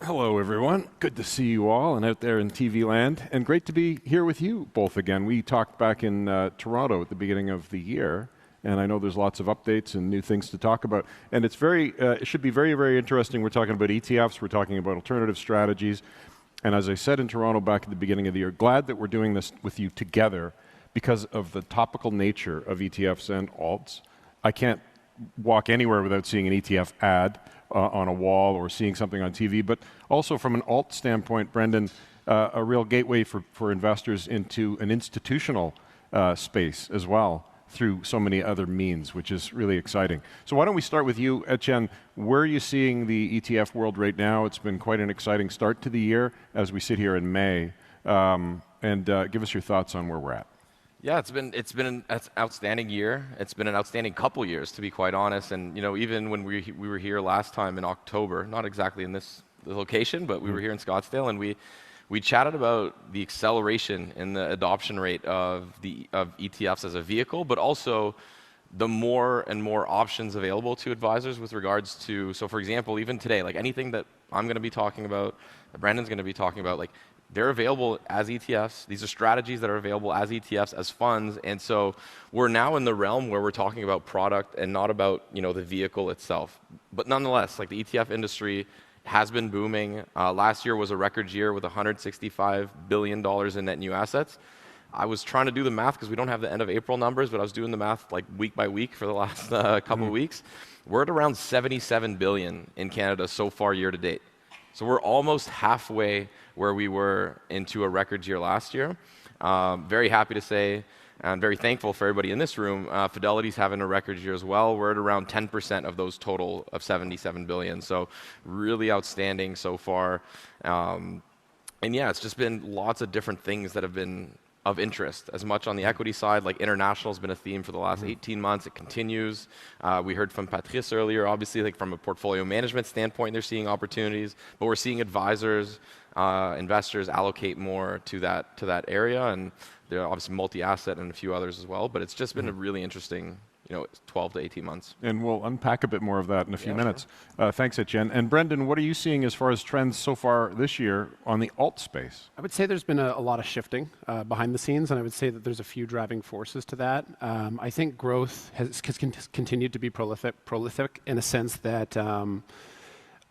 Hello, everyone. Good to see you all and out there in TV land, and great to be here with you both again. We talked back in Toronto at the beginning of the year, and I know there's lots of updates and new things to talk about. And it should be very, very interesting. We're talking about ETFs, we're talking about alternative strategies, and as I said in Toronto back at the beginning of the year, glad that we're doing this with you together because of the topical nature of ETFs and alts. I can't walk anywhere without seeing an ETF ad on a wall or seeing something on TV, but also from an alt standpoint, Brendan, a real gateway for investors into an institutional space as well through so many other means, which is really exciting. So why don't we start with you, Étienne? Where are you seeing the ETF world right now? It's been quite an exciting start to the year as we sit here in May. And give us your thoughts on where we're at. Yeah, it's been an outstanding year. It's been an outstanding couple years, to be quite honest. And even when we were here last time in October, not exactly in this location, but we were here in Scottsdale, and we chatted about the acceleration in the adoption rate of ETFs as a vehicle, but also the more and more options available to advisors with regards to, so for example, even today, like anything that I'm going to be talking about, that Brandon's going to be talking about, like they're available as ETFs. These are strategies that are available as ETFs, as funds, and so we're now in the realm where we're talking about product and not about the vehicle itself. But nonetheless, like the ETF industry has been booming. Last year was a record year with $165 billion in net new assets. I was trying to do the math because we don't have the end of April numbers, but I was doing the math like week by week for the last couple of weeks. We're at around $77 billion in Canada so far year to date. So we're almost halfway where we were into a record year last year. Very happy to say, and very thankful for everybody in this room, Fidelity's having a record year as well. We're at around 10% of those total of $77 billion. So really outstanding so far. And yeah, it's just been lots of different things that have been of interest. As much on the equity side, like international has been a theme for the last 18 months. It continues. We heard from Patrice earlier, obviously, like from a portfolio management standpoint, they're seeing opportunities, but we're seeing advisors, investors allocate more to that area, and there are obviously multi-asset and a few others as well, but it's just been a really interesting 12 to 18 months. And we'll unpack a bit more of that in a few minutes. Sure. Thanks, Étienne. And Brendan, what are you seeing as far as trends so far this year on the alt space? I would say there's been a lot of shifting behind the scenes, and I would say that there's a few driving forces to that. I think growth has continued to be prolific in a sense that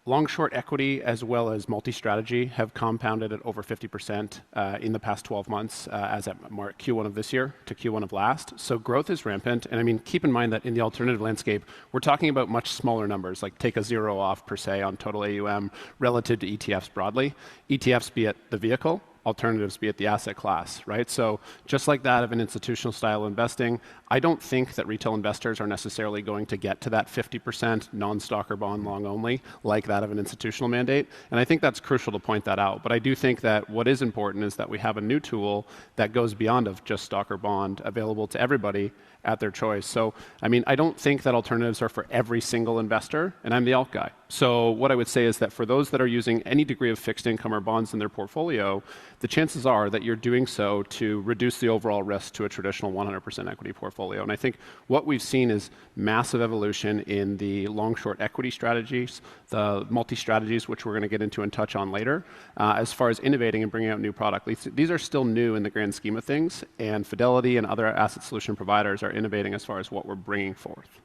long-short equity as well as multi-strategy have compounded at over 50% in the past 12 months as at Q1 of this year to Q1 of last. So growth is rampant. And I mean, keep in mind that in the alternative landscape, we're talking about much smaller numbers, like take a zero off per se on total AUM relative to ETFs broadly. ETFs be it the vehicle, alternatives be it the asset class, right? So just like that of an institutional style investing, I don't think that retail investors are necessarily going to get to that 50% non-stock or bond long only like that of an institutional mandate. And I think that's crucial to point that out. But I do think that what is important is that we have a new tool that goes beyond of just stock or bond available to everybody at their choice. So, I mean, I don't think that alternatives are for every single investor, and I'm the alt guy. So what I would say is that for those that are using any degree of fixed income or bonds in their portfolio, the chances are that you're doing so to reduce the overall risk to a traditional 100% equity portfolio. And I think what we've seen is massive evolution in the long-short equity strategies, the multi-strategies, which we're going to get into and touch on later, as far as innovating and bringing out new product. These are still new in the grand scheme of things, and Fidelity and other asset solution providers are innovating as far as what we're bringing forth.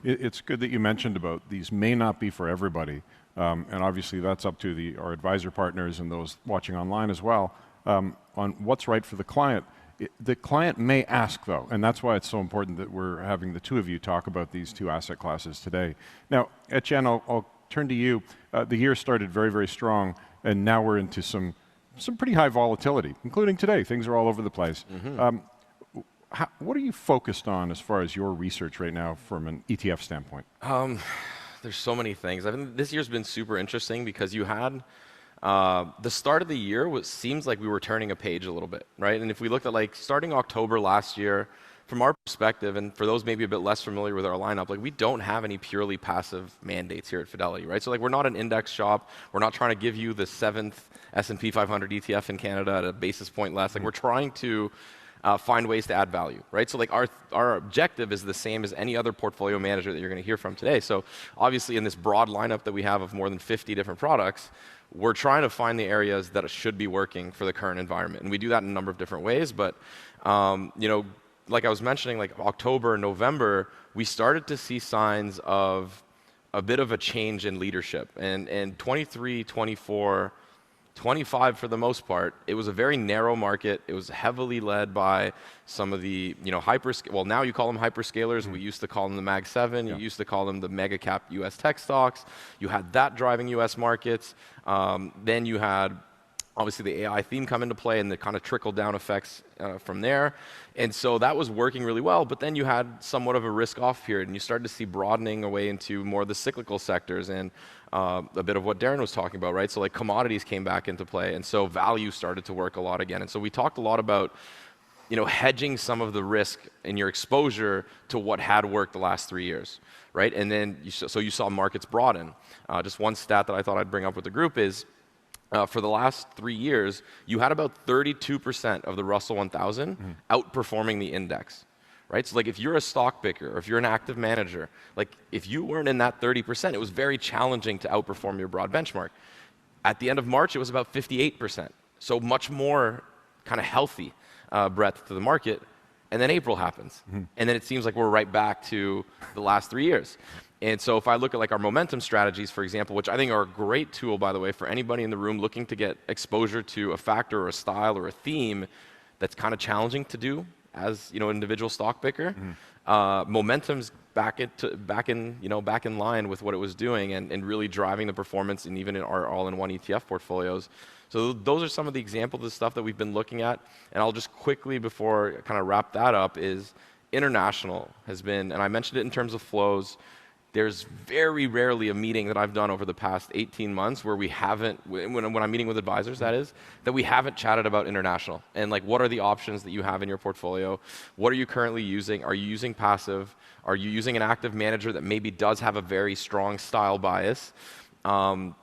It's good that you mentioned about these may not be for everybody, and obviously that's up to our advisor partners and those watching online as well, on what's right for the client. The client may ask, though, and that's why it's so important that we're having the two of you talk about these two asset classes today. Now, Étienne, I'll turn to you. The year started very, very strong, and now we're into some pretty high volatility, including today. Things are all over the place. What are you focused on as far as your research right now from an ETF standpoint? There's so many things. I think this year's been super interesting because you had the start of the year seems like we were turning a page a little bit, right? And if we looked at like starting October last year, from our perspective, and for those maybe a bit less familiar with our lineup, like we don't have any purely passive mandates here at Fidelity, right? So like we're not an index shop. We're not trying to give you the 7th S&P 500 ETF in Canada at a basis point less. Like we're trying to find ways to add value, right? So like our objective is the same as any other portfolio manager that you're going to hear from today. So obviously in this broad lineup that we have of more than 50 different products, we're trying to find the areas that should be working for the current environment. And we do that in a number of different ways. But, like I was mentioning, like October, November, we started to see signs of a bit of a change in leadership. And 23, 24, 25 for the most part, it was a very narrow market. It was heavily led by some of the, well, now you call them hyperscalers. We used to call them the Mag 7. You used to call them the mega cap US tech stocks. You had that driving US markets. Then you had obviously the AI theme come into play and the kind of trickle down effects from there. And so that was working really well, but then you had somewhat of a risk off period and you started to see broadening away into more of the cyclical sectors and a bit of what Darren was talking about, right? So like commodities came back into play and so value started to work a lot again. And so we talked a lot about hedging some of the risk in your exposure to what had worked the last 3 years, right? And then you saw markets broaden. Just one stat that I thought I'd bring up with the group is for the last 3 years, you had about 32% of the Russell 1000 outperforming the index, right? So like if you're a stock picker or if you're an active manager, like if you weren't in that 30%, it was very challenging to outperform your broad benchmark. At the end of March, it was about 58%. So much more kind of healthy breadth to the market. And then April happens. And then it seems like we're right back to the last 3 years. And so if I look at like our momentum strategies, for example, which I think are a great tool, by the way, for anybody in the room looking to get exposure to a factor or a style or a theme that's kind of challenging to do as an individual stock picker, momentum's back in line with what it was doing and really driving the performance and even in our all-in-one ETF portfolios. So those are some of the examples of stuff that we've been looking at. And I'll just quickly, before I kind of wrap that up, is international has been, and I mentioned it in terms of flows, there's very rarely a meeting that I've done over the past 18 months where we haven't, when I'm meeting with advisors, that is, that we haven't chatted about international. And like, what are the options that you have in your portfolio? What are you currently using? Are you using passive? Are you using an active manager that maybe does have a very strong style bias? And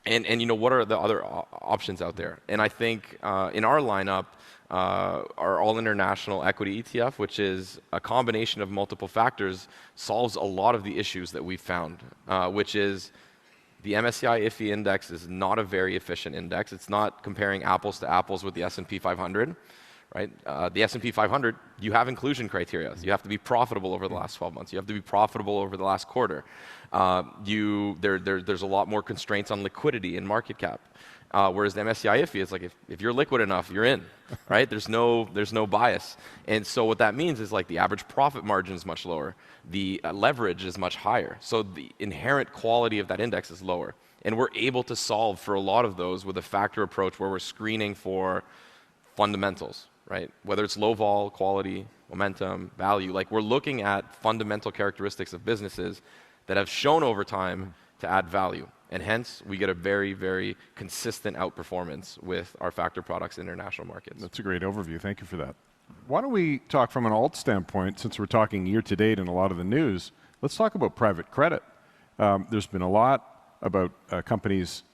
what are the other options out there? And I think in our lineup, our all-international equity ETF, which is a combination of multiple factors, solves a lot of the issues that we've found, which is the MSCI IFI index is not a very efficient index. It's not comparing apples to apples with the S&P 500. Right? The S&P 500, you have inclusion criteria. So you have to be profitable over the last 12 months. You have to be profitable over the last quarter. There's a lot more constraints on liquidity and market cap. Whereas the MSCI IFI is like if you're liquid enough, you're in, right? There's no bias. And so what that means is like the average profit margin is much lower. The leverage is much higher. So the inherent quality of that index is lower. And we're able to solve for a lot of those with a factor approach where we're screening for fundamentals, right? Whether it's low vol, quality, momentum, value, like we're looking at fundamental characteristics of businesses that have shown over time to add value. And hence, we get a very, very consistent outperformance with our factor products in international markets. That's a great overview. Thank you for that. Why don't we talk from an alt standpoint, since we're talking year to date and a lot of the news, let's talk about private credit. There's been a lot about companies,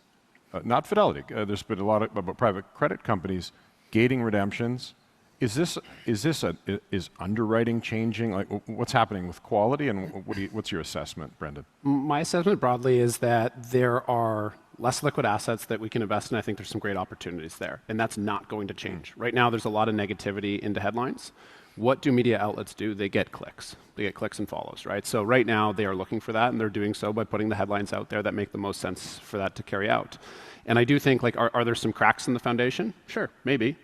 not Fidelity, there's been a lot about private credit companies gating redemptions. Is underwriting changing? Like, what's happening with quality, and what's your assessment, Brendan? My assessment broadly is that there are less liquid assets that we can invest in. I think there's some great opportunities there, and that's not going to change. Right now, there's a lot of negativity into headlines. What do media outlets do? They get clicks. They get clicks and follows, right? So right now, they are looking for that, and they're doing so by putting the headlines out there that make the most sense for that to carry out. And I do think, like, are there some cracks in the foundation? Sure, maybe.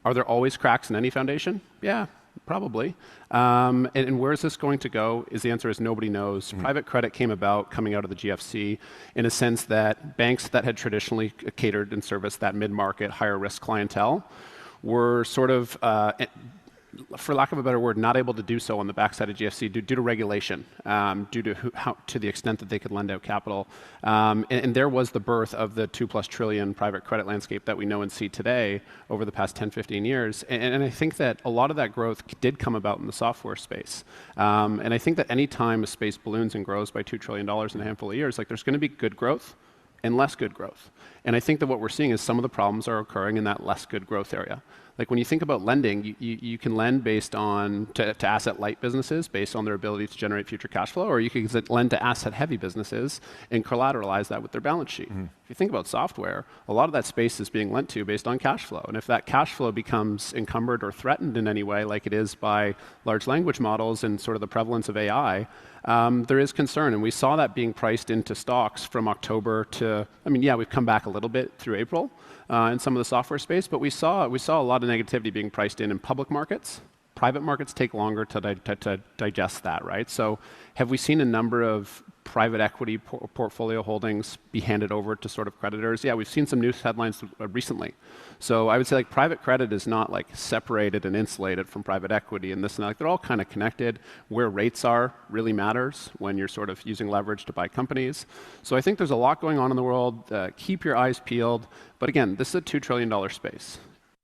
Are there always cracks in any foundation? Yeah, probably. And where is this going to go? The answer is nobody knows. Private credit came about coming out of the GFC in a sense that banks that had traditionally catered and serviced that mid-market, higher risk clientele were sort of, for lack of a better word, not able to do so on the backside of GFC due to regulation, due to the extent that they could lend out capital. And there was the birth of the $2+ trillion private credit landscape that we know and see today over the past 10, 15 years. And I think that a lot of that growth did come about in the software space. And I think that any time a space balloons and grows by $2 trillion in a handful of years, like there's going to be good growth, and less good growth. And I think that what we're seeing is some of the problems are occurring in that less good growth area. Like when you think about lending, you can lend based on to asset-light businesses based on their ability to generate future cash flow, or you can lend to asset-heavy businesses and collateralize that with their balance sheet. If you think about software, a lot of that space is being lent to based on cash flow. And if that cash flow becomes encumbered or threatened in any way, like it is by large language models and sort of the prevalence of AI, there is concern. And we saw that being priced into stocks from October to, I mean, yeah, we've come back a little bit through April in some of the software space, but we saw a lot of negativity being priced in public markets. Private markets take longer to digest that, right? So have we seen a number of private equity portfolio holdings be handed over to sort of creditors? Yeah, we've seen some news headlines recently. So I would say like private credit is not like separated and insulated from private equity and this and that. Like, they're all kind of connected. Where rates are really matters when you're sort of using leverage to buy companies. So I think there's a lot going on in the world. Keep your eyes peeled. But again, this is a $2 trillion space.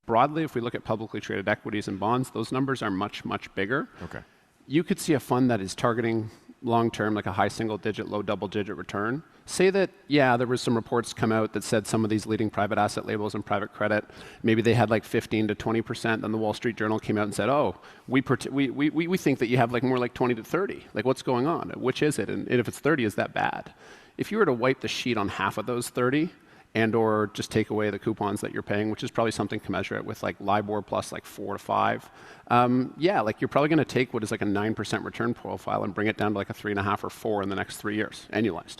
Broadly, if we look at publicly traded equities and bonds, those numbers are much, much bigger. Okay. You could see a fund that is targeting long-term, like a high single-digit, low double-digit return. Say that, yeah, there was some reports come out that said some of these leading private asset labels and private credit, maybe they had like 15 to 20%. Then the Wall Street Journal came out and said, oh, we think that you have like more like 20 to 30. Like, what's going on? Which is it? And if it's 30, is that bad? If you were to wipe the sheet on half of those 30, and or just take away the coupons that you're paying, which is probably something to measure it with like LIBOR plus like 4 to 5. Yeah, like you're probably going to take what is like a 9% return profile and bring it down to like a 3.5 or 4 in the next 3 years, annualized.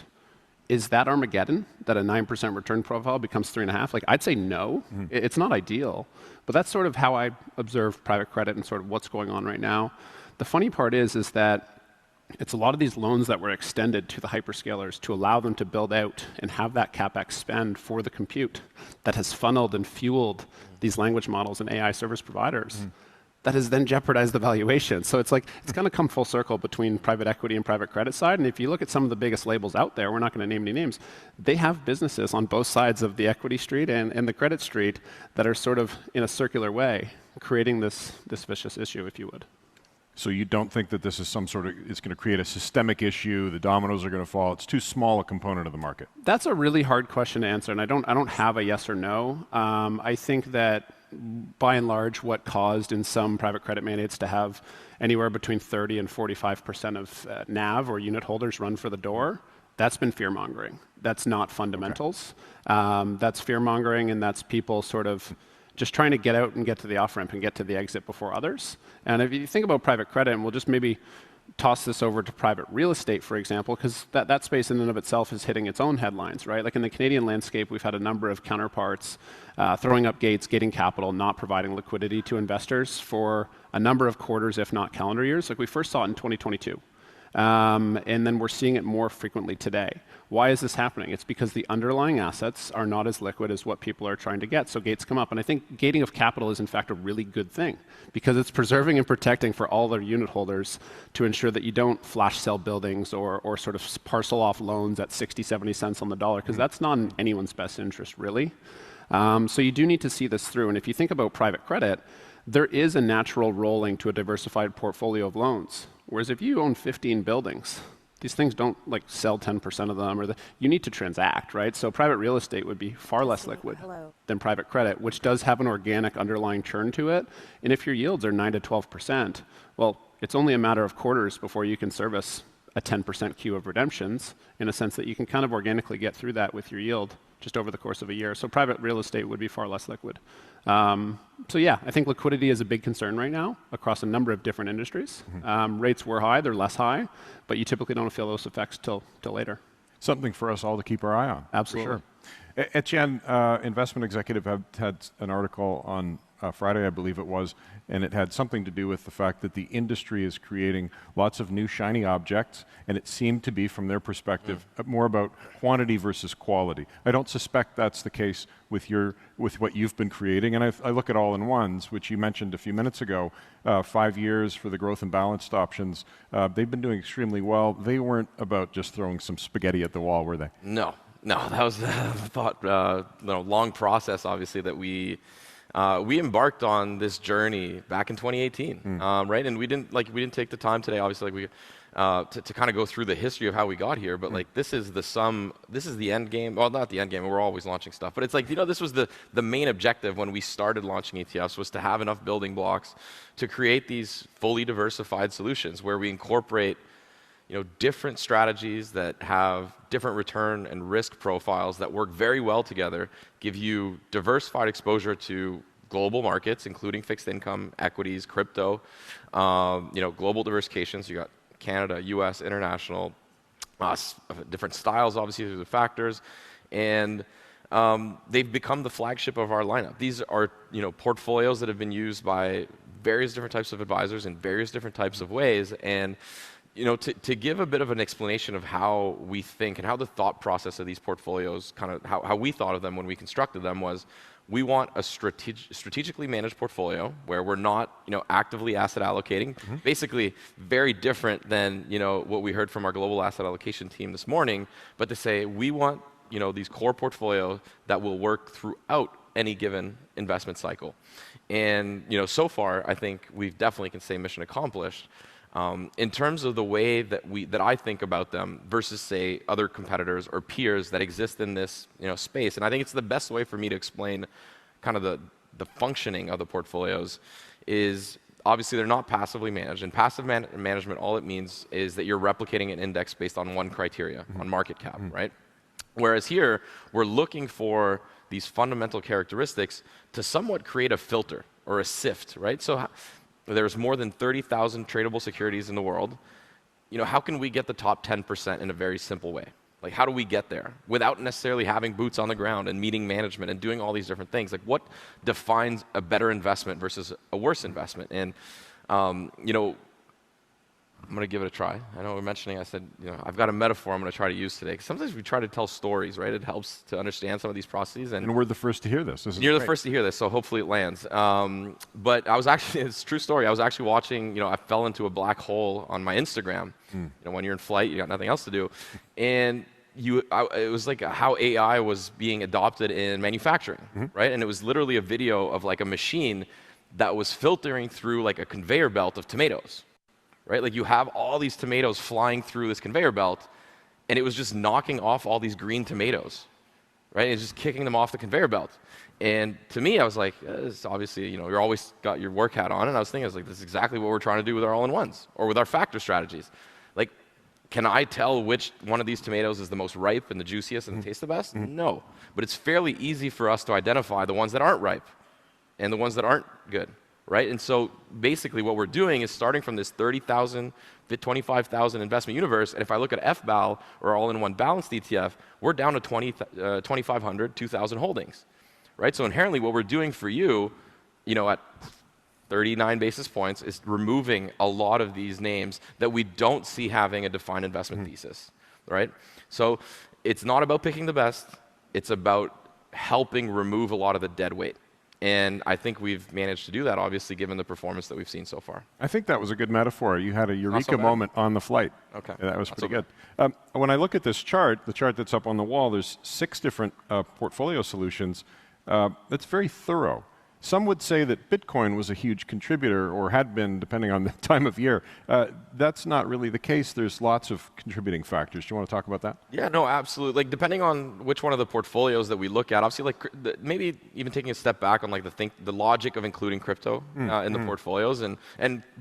Is that Armageddon, that a 9% return profile becomes 3.5? Like, I'd say no. It's not ideal, but that's sort of how I observe private credit and sort of what's going on right now. The funny part is that it's a lot of these loans that were extended to the hyperscalers to allow them to build out and have that CapEx spend for the compute that has funneled and fueled these language models and AI service providers. That has then jeopardized the valuation. So it's like, it's going to come full circle between private equity and private credit side. And if you look at some of the biggest labels out there, we're not going to name any names, they have businesses on both sides of the equity street and the credit street that are sort of in a circular way, creating this vicious issue, if you would. So you don't think that this is some sort of, it's going to create a systemic issue, the dominoes are going to fall, it's too small a component of the market? That's a really hard question to answer, and I don't have a yes or no. I think that by and large, what caused in some private credit mandates to have anywhere between 30 and 45% of NAV or unit holders run for the door, that's been fear-mongering. That's not fundamentals. Okay. That's fear-mongering, and that's people sort of just trying to get out and get to the off-ramp and get to the exit before others. And if you think about private credit, and we'll just maybe toss this over to private real estate, for example, because that space in and of itself is hitting its own headlines, right? Like in the Canadian landscape, we've had a number of counterparts throwing up gates, gating capital, not providing liquidity to investors for a number of quarters, if not calendar years. Like we first saw it in 2022. And then we're seeing it more frequently today. Why is this happening? It's because the underlying assets are not as liquid as what people are trying to get. So gates come up. And I think gating of capital is in fact a really good thing because it's preserving and protecting for all their unit holders to ensure that you don't flash sell buildings or sort of parcel off loans at 60, 70 cents on the dollar because that's not in anyone's best interest, really. So you do need to see this through. And if you think about private credit, there is a natural rolling to a diversified portfolio of loans. Whereas if you own 15 buildings, these things don't like sell 10% of them, you need to transact, right? So private real estate would be far less liquid than private credit, which does have an organic underlying churn to it. And if your yields are 9 to 12%, well, it's only a matter of quarters before you can service a 10% queue of redemptions in a sense that you can kind of organically get through that with your yield just over the course of a year. So private real estate would be far less liquid. So yeah, I think liquidity is a big concern right now across a number of different industries. Rates were high, they're less high, but you typically don't feel those effects till later. Something for us all to keep our eye on. Absolutely. For sure. Étienne, investment executive, had an article on Friday, I believe it was, and it had something to do with the fact that the industry is creating lots of new shiny objects, and it seemed to be, from their perspective, more about quantity versus quality. I don't suspect that's the case with what you've been creating, and I look at all-in-ones, which you mentioned a few minutes ago, 5 years for the growth and balanced options. They've been doing extremely well. They weren't about just throwing some spaghetti at the wall, were they? No, that was a long process, obviously, that we embarked on this journey back in 2018, right? And we didn't take the time today. Obviously, to kind of go through the history of how we got here, but like this is the end game. Well, not the end game, we're always launching stuff, but it's like, this was the main objective when we started launching ETFs, was to have enough building blocks to create these fully diversified solutions where we incorporate different strategies that have different return and risk profiles that work very well together, give you diversified exposure to global markets, including fixed income, equities, crypto, global diversifications. You got Canada, US, international, different styles, obviously, through the factors. And they've become the flagship of our lineup. These are, portfolios that have been used by various different types of advisors in various different types of ways. And to give a bit of an explanation of how we think and how the thought process of these portfolios, kind of how we thought of them when we constructed them, was we want a strategically managed portfolio where we're not actively asset allocating. Basically, very different than what we heard from our global asset allocation team this morning, but to say we want these core portfolios that will work throughout any given investment cycle. And so far, I think we've definitely can say mission accomplished. In terms of the way that I think about them versus, say, other competitors or peers that exist in this space, and I think it's the best way for me to explain kind of the functioning of the portfolios is obviously they're not passively managed. And passive management, all it means is that you're replicating an index based on one criteria, on market cap, right? Whereas here, we're looking for these fundamental characteristics to somewhat create a filter or a sift, right? So there's more than 30,000 tradable securities in the world. How can we get the top 10% in a very simple way? Like, how do we get there without necessarily having boots on the ground and meeting management and doing all these different things? Like, what defines a better investment versus a worse investment? And, I'm going to give it a try. I know we're mentioning, I said, I've got a metaphor I'm going to try to use today. 'Cause sometimes we try to tell stories, right? It helps to understand some of these processes. And we're the first to hear this. You're the first to hear this, so hopefully it lands. But I was actually, it's a true story. I was actually watching, I fell into a black hole on my Instagram. When you're in flight, you got nothing else to do. And it was like how AI was being adopted in manufacturing, right? And it was literally a video of like a machine that was filtering through like a conveyor belt of tomatoes. Right? Like you have all these tomatoes flying through this conveyor belt, and it was just knocking off all these green tomatoes, right? It's just kicking them off the conveyor belt. And to me, I was like, this obviously, you're always got your work hat on, and I was thinking, this is exactly what we're trying to do with our all-in-ones or with our factor strategies. Like, can I tell which one of these tomatoes is the most ripe and the juiciest and taste the best? No. But it's fairly easy for us to identify the ones that aren't ripe and the ones that aren't good. Right? And so basically what we're doing is starting from this 30,000, 25,000 investment universe, and if I look at FBAL or all-in-one balanced ETF, we're down to 2,500, 2,000 holdings. Right? So inherently what we're doing for you, at 39 basis points is removing a lot of these names that we don't see having a defined investment thesis. Right? So it's not about picking the best, it's about helping remove a lot of the dead weight. And I think we've managed to do that, obviously, given the performance that we've seen so far. I think that was a good metaphor. You had a eureka moment on the flight. Okay. That was pretty good. When I look at this chart, the chart that's up on the wall, there's 6 different portfolio solutions. That's very thorough. Some would say that Bitcoin was a huge contributor, or had been, depending on the time of year. That's not really the case. There's lots of contributing factors. Do you want to talk about that? Yeah, no, absolutely. Like, depending on which one of the portfolios that we look at, obviously, like maybe even taking a step back on like the logic of including crypto in the portfolios, and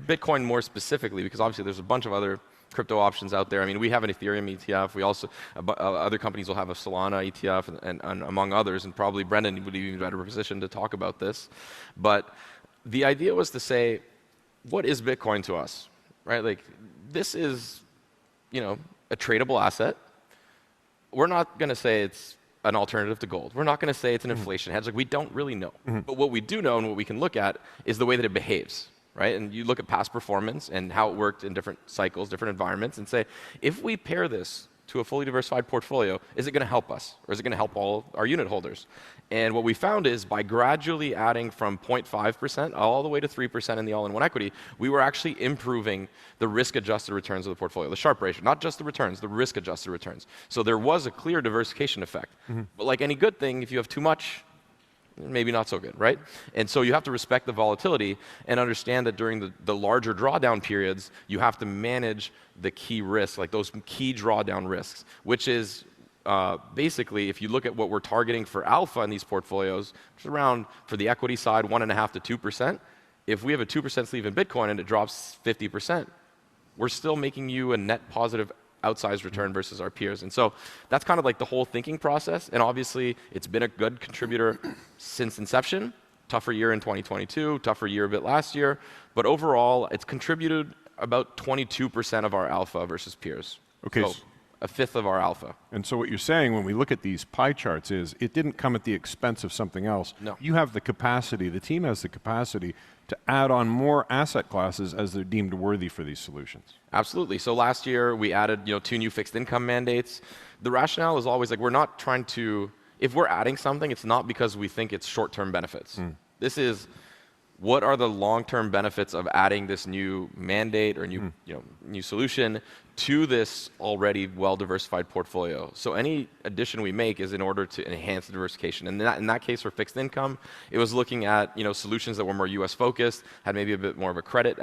Bitcoin more specifically, because obviously there's a bunch of other crypto options out there. I mean, we have an Ethereum ETF. We also, other companies will have a Solana ETF, and among others, and probably Brendan would be in a better position to talk about this. But the idea was to say, what is Bitcoin to us, right? Like, this is, a tradable asset. We're not going to say it's an alternative to gold. We're not going to say it's an inflation hedge. Like, we don't really know. But what we do know and what we can look at is the way that it behaves. Right? And you look at past performance and how it worked in different cycles, different environments, and say, if we pair this to a fully diversified portfolio, is it going to help us? Or is it going to help all our unit holders? And what we found is by gradually adding from 0.5% all the way to 3% in the all-in-one equity, we were actually improving the risk-adjusted returns of the portfolio, the Sharpe ratio, not just the returns, the risk-adjusted returns. So there was a clear diversification effect. But like any good thing, if you have too much, maybe not so good, right? And so you have to respect the volatility and understand that during the larger drawdown periods, you have to manage the key risks, like those key drawdown risks, which is basically, if you look at what we're targeting for alpha in these portfolios, it's around, for the equity side, 1.5 to 2%. If we have a 2% sleeve in Bitcoin and it drops 50%, we're still making you a net positive outsized return versus our peers. And so that's kind of like the whole thinking process. And obviously, it's been a good contributor since inception. Tougher year in 2022, tougher year a bit last year. But overall, it's contributed about 22% of our alpha versus peers. Okay. So a fifth of our alpha. And so what you're saying when we look at these pie charts is it didn't come at the expense of something else. No. You have the capacity, the team has the capacity to add on more asset classes as they're deemed worthy for these solutions. Absolutely. So last year we added 2 new fixed income mandates. The rationale is always like we're not trying to, if we're adding something, it's not because we think it's short-term benefits. This is what are the long-term benefits of adding this new mandate or new solution to this already well-diversified portfolio. So any addition we make is in order to enhance the diversification. And in that case, for fixed income, it was looking at solutions that were more U.S. focused, had maybe a bit more of a credit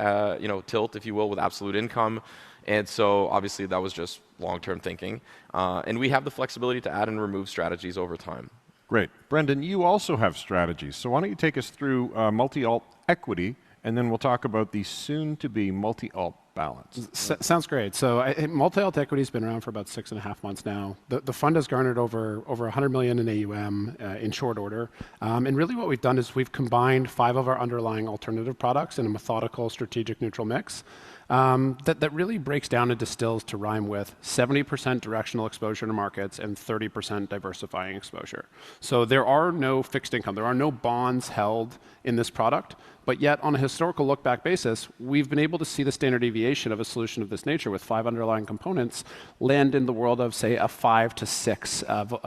tilt, if you will, with absolute income. And so obviously that was just long-term thinking. And we have the flexibility to add and remove strategies over time. Great. Brendan, you also have strategies. So why don't you take us through multi-alt equity, and then we'll talk about the soon-to-be multi-alt balance. Sounds great. So multi-alt equity has been around for about 6.5 months now. The fund has garnered over 100 million in AUM in short order. And really what we've done is we've combined 5 of our underlying alternative products in a methodical, strategic, neutral mix. That really breaks down and distills to rhyme with 70% directional exposure to markets and 30% diversifying exposure. So there are no fixed income, there are no bonds held in this product, but yet on a historical look-back basis, we've been able to see the standard deviation of a solution of this nature with 5 underlying components land in the world of, say, a 5 to 6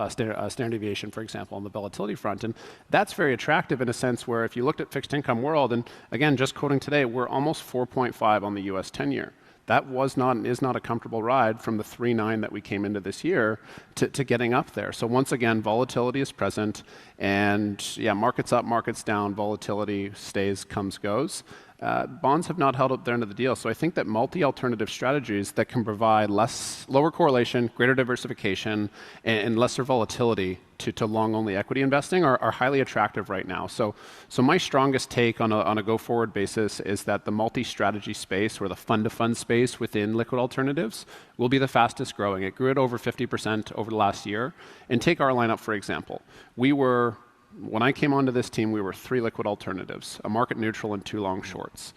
standard deviation, for example, on the volatility front. And that's very attractive in a sense where if you looked at fixed income world, and again, just quoting today, we're almost 4.5 on the US 10-year. That was not and is not a comfortable ride from the 3.9 that we came into this year to getting up there. So once again, volatility is present, and yeah, markets up, markets down, volatility stays, comes, goes. Bonds have not held up their end of the deal. So I think that multi-alternative strategies that can provide lower correlation, greater diversification, and lesser volatility to long-only equity investing are highly attractive right now. So my strongest take on a go-forward basis is that the multi-strategy space or the fund-to-fund space within liquid alternatives will be the fastest growing. It grew at over 50% over the last year. And take our lineup, for example. When I came onto this team, we were 3 liquid alternatives, a market neutral and 2 long shorts.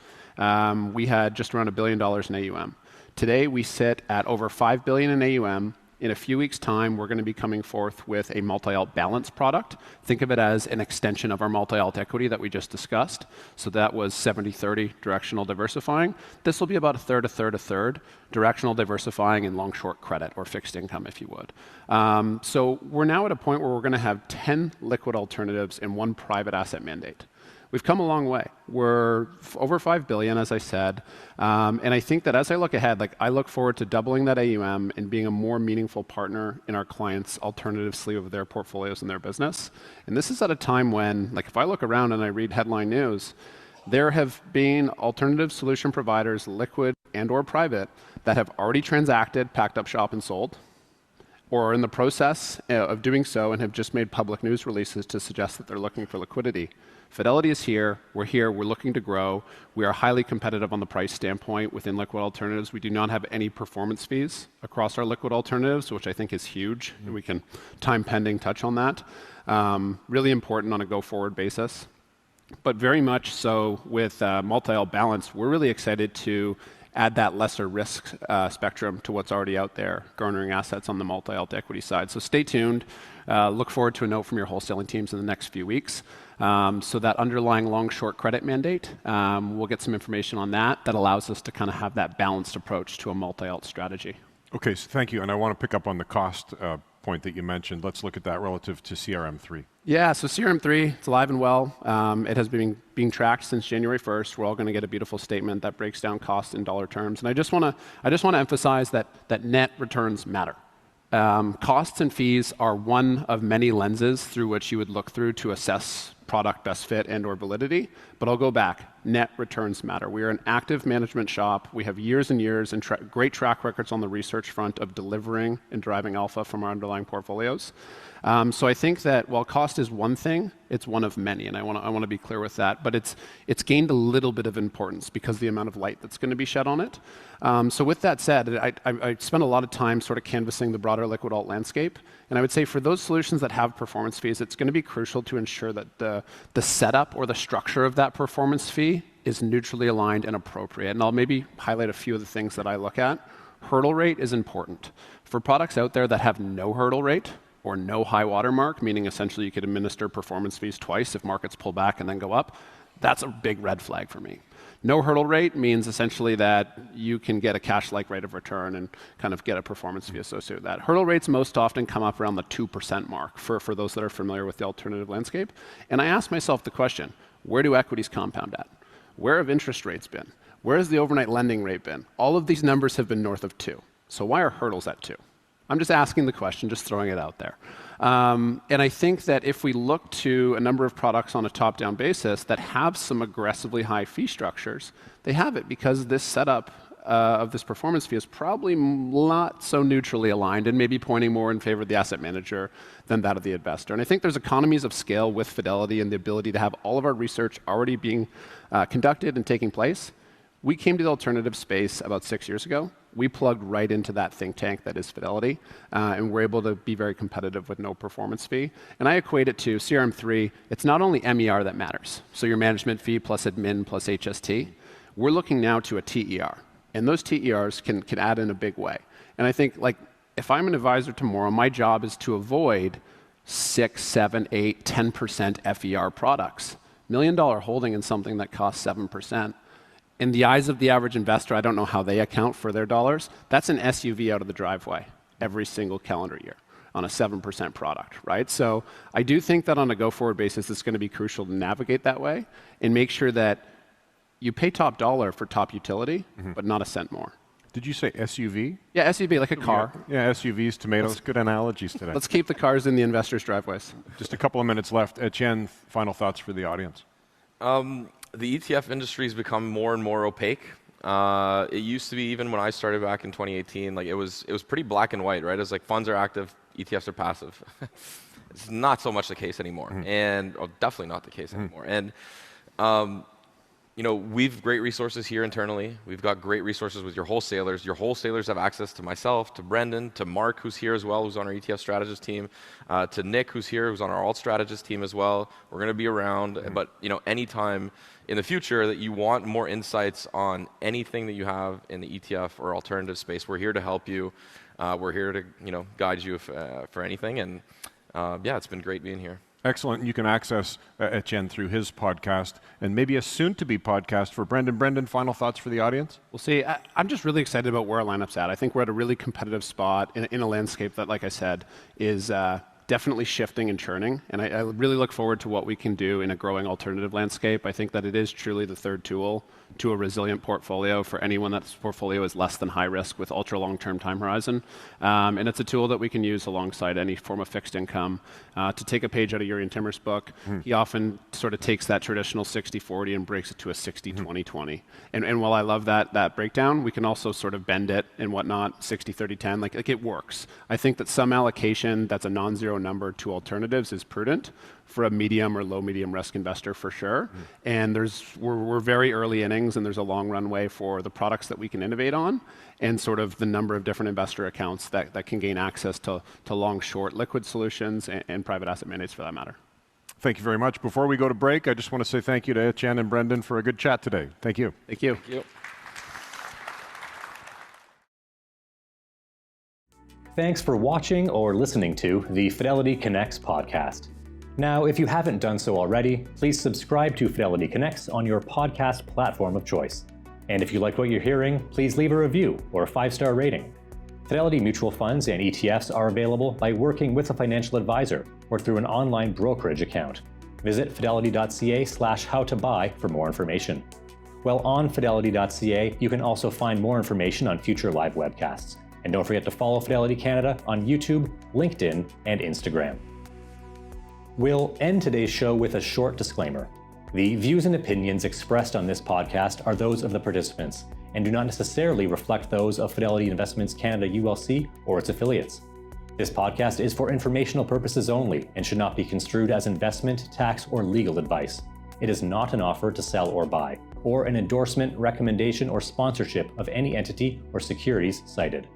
We had just around $1 billion in AUM. Today, we sit at over $5 billion in AUM. In a few weeks' time, we're going to be coming forth with a multi-alt balance product. Think of it as an extension of our multi-alt equity that we just discussed. So that was 70-30 directional diversifying. This will be about a third, directional diversifying in long-short credit or fixed income, if you would. So we're now at a point where we're going to have 10 liquid alternatives and 1 private asset mandate. We've come a long way. We're over $5 billion, as I said. And I think that as I look ahead, I look forward to doubling that AUM and being a more meaningful partner in our clients' alternative sleeve of their portfolios and their business. And this is at a time when, if I look around and I read headline news, there have been alternative solution providers, liquid and or private, that have already transacted, packed up shop and sold, or are in the process of doing so and have just made public news releases to suggest that they're looking for liquidity. Fidelity is here, we're looking to grow. We are highly competitive on the price standpoint within liquid alternatives. We do not have any performance fees across our liquid alternatives, which I think is huge. And we can, time pending, touch on that. Really important on a go-forward basis. But very much so with multi-alt balance, we're really excited to add that lesser risk spectrum to what's already out there, garnering assets on the multi-alt equity side. So stay tuned. Look forward to a note from your wholesaling teams in the next few weeks. So that underlying long-short credit mandate, we'll get some information on that allows us to kind of have that balanced approach to a multi-alt strategy. Okay, so thank you. And I want to pick up on the cost point that you mentioned. Let's look at that relative to CRM3. Yeah, so CRM3, it's alive and well. It has been being tracked since January 1st. We're all going to get a beautiful statement that breaks down costs in dollar terms. And I just want to emphasize that net returns matter. Costs and fees are one of many lenses through which you would look through to assess product, best fit, and or validity. But I'll go back. Net returns matter. We are an active management shop. We have years and years and great track records on the research front of delivering and driving alpha from our underlying portfolios. So I think that while cost is one thing, it's one of many, and I want to be clear with that. But it's gained a little bit of importance because of the amount of light that's going to be shed on it. So with that said, I spent a lot of time sort of canvassing the broader liquid alt landscape, and I would say for those solutions that have performance fees, it's going to be crucial to ensure that the setup or the structure of that performance fee is neutrally aligned and appropriate. And I'll maybe highlight a few of the things that I look at. Hurdle rate is important. For products out there that have no hurdle rate, or no high water mark, meaning essentially you could administer performance fees twice if markets pull back and then go up, that's a big red flag for me. No hurdle rate means essentially that you can get a cash-like rate of return and kind of get a performance fee associated with that. Hurdle rates most often come up around the 2% mark for those that are familiar with the alternative landscape. And I ask myself the question, where do equities compound at? Where have interest rates been? Where has the overnight lending rate been? All of these numbers have been north of 2. So why are hurdles at 2? I'm just asking the question, just throwing it out there. And I think that if we look to a number of products on a top-down basis that have some aggressively high fee structures, they have it because this setup of this performance fee is probably not so neutrally aligned and maybe pointing more in favor of the asset manager than that of the investor. And I think there's economies of scale with Fidelity and the ability to have all of our research already being conducted and taking place. We came to the alternative space about 6 years ago. We plugged right into that think tank that is Fidelity, and we're able to be very competitive with no performance fee. And I equate it to CRM3. It's not only MER that matters, so your management fee plus admin plus HST. We're looking now to a TER, and those TERs can add in a big way. And I think, like, if I'm an advisor tomorrow, my job is to avoid 6, 7, 8, 10% FER products. $1 million holding in something that costs 7%. In the eyes of the average investor, I don't know how they account for their dollars. That's an SUV out of the driveway every single calendar year on a 7% product, right? So I do think that on a go-forward basis, it's going to be crucial to navigate that way and make sure that you pay top dollar for top utility, but not a cent more. Did you say SUV? Yeah, SUV, like a car. Yeah, SUVs, tomatoes, good analogies today. Let's keep the cars in the investors' driveways. Just a couple of minutes left. Étienne, final thoughts for the audience. The ETF industry has become more and more opaque. It used to be, even when I started back in 2018, like it was pretty black and white, right? It was like funds are active, ETFs are passive. It's not so much the case anymore, and definitely not the case anymore. And you know, we've great resources here internally. We've got great resources with your wholesalers. Your wholesalers have access to myself, to Brendan, to Mark, who's here as well, who's on our ETF strategist team, to Nick, who's here, who's on our alt strategist team as well. We're going to be around, but you know, anytime in the future that you want more insights on anything that you have in the ETF or alternative space, we're here to help you. We're here to guide you for anything. And yeah, it's been great being here. Excellent. You can access Étienne through his podcast and maybe a soon-to-be podcast for Brendan. Brendan, final thoughts for the audience? We'll see. I'm just really excited about where our lineup's at. I think we're at a really competitive spot in a landscape that, like I said, is definitely shifting and churning. And I really look forward to what we can do in a growing alternative landscape. I think that it is truly the third tool to a resilient portfolio for anyone that's portfolio is less than high risk with ultra long-term time horizon. And it's a tool that we can use alongside any form of fixed income. To take a page out of Urian Timmer's book, he often sort of takes that traditional 60-40 and breaks it to a 60-20-20. And while I love that breakdown, we can also sort of bend it and whatnot, 60-30-10, like it works. I think that some allocation that's a non-zero number to alternatives is prudent for a medium or low medium risk investor for sure. And we're very early innings, and there's a long runway for the products that we can innovate on and sort of the number of different investor accounts that can gain access to long, short liquid solutions and private asset mandates for that matter. Thank you very much. Before we go to break, I just want to say thank you to Étienne and Brendan for a good chat today. Thank you. Thank you. Thank you. Thanks for watching or listening to the FidelityConnects podcast. Now, if you haven't done so already, please subscribe to FidelityConnects on your podcast platform of choice. And if you like what you're hearing, please leave a review or a 5-star rating. Fidelity mutual funds and ETFs are available by working with a financial advisor or through an online brokerage account. Visit fidelity.ca/howtobuy for more information. While on fidelity.ca, you can also find more information on future live webcasts. And don't forget to follow Fidelity Canada on YouTube, LinkedIn, and Instagram. We'll end today's show with a short disclaimer. The views and opinions expressed on this podcast are those of the participants and do not necessarily reflect those of Fidelity Investments Canada ULC or its affiliates. This podcast is for informational purposes only and should not be construed as investment, tax, or legal advice. It is not an offer to sell or buy, or an endorsement, recommendation, or sponsorship of any entity or securities cited.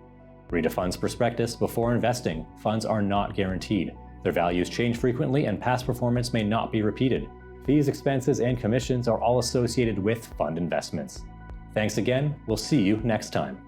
Read a fund's prospectus before investing. Funds are not guaranteed. Their values change frequently and past performance may not be repeated. Fees, expenses, and commissions are all associated with fund investments. Thanks again. We'll see you next time.